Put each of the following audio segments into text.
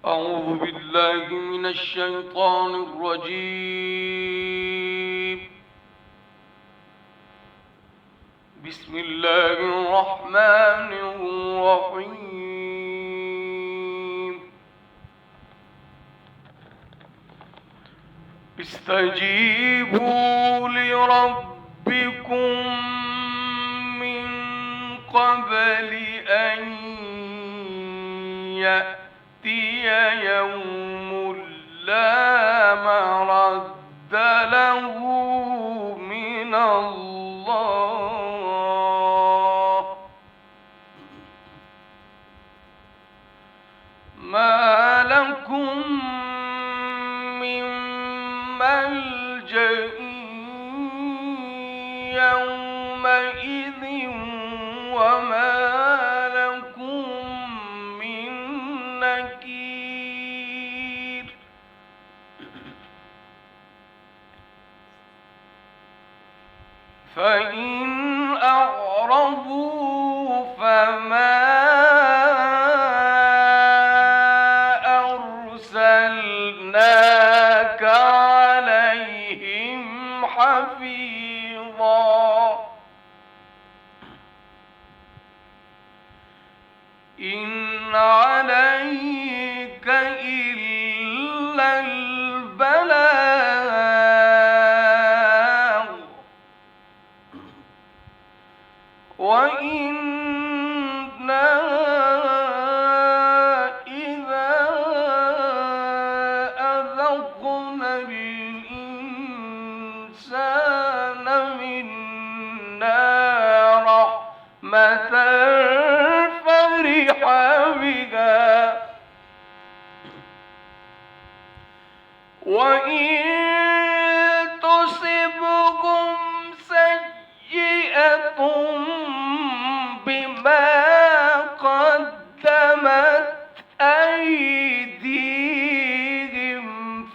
أعوذ بالله من الشيطان الرجيم. بسم الله الرحمن الرحيم. استجيبوا لربكم من قبل أن يأتي يوم لا مرد له من الله، ما لكم من ملجأ يومئذ وما لكم من نكير. فإن أعرضوا فما أرسلناك عليهم حفيظا، إن عليك إلا البلاغ، وإنا إذا أذقنا الإنسان منا رحمة فرح بها، وإن تصبهم سيئة بما قدمت أيديهم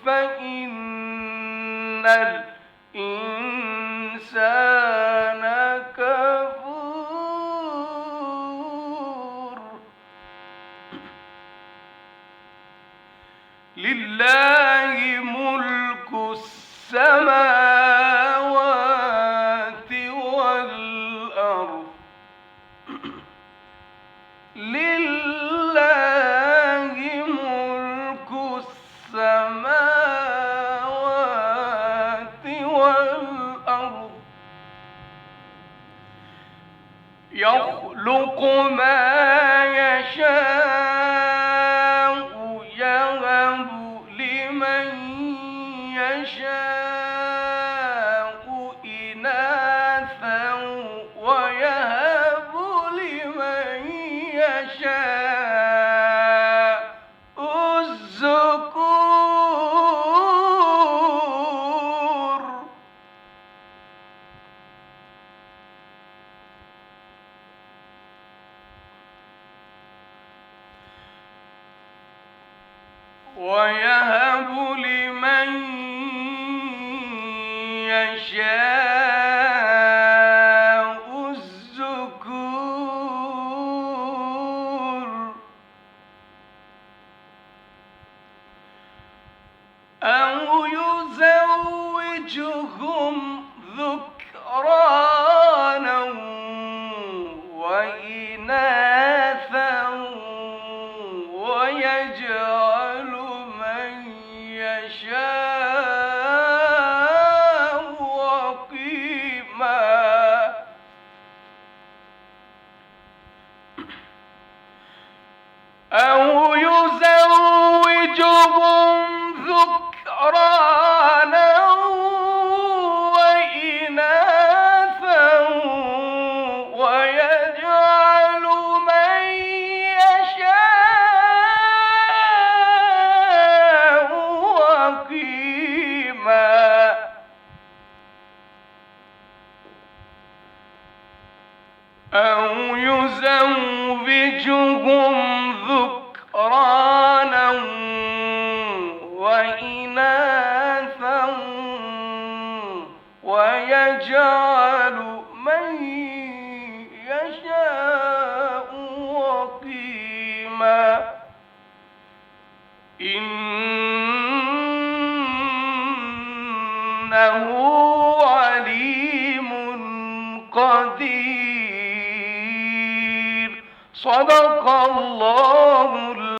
فإن الإنسان كفور. لله ملك السماوات والأرض، لله ملك السماوات والأرض، يخلق ما يشاء، يهب لمن يشاء إناثا ويهب لمن يشاء الذكور. ويهب لمن يشاء الذكور، أو يزوجهم ذكرانا وإناثا ويجعل من يشاء وقيما، أو يزوجهم ذكرانا وإناثا ويجعل من يشاء إنه عليم قدير. صدق الله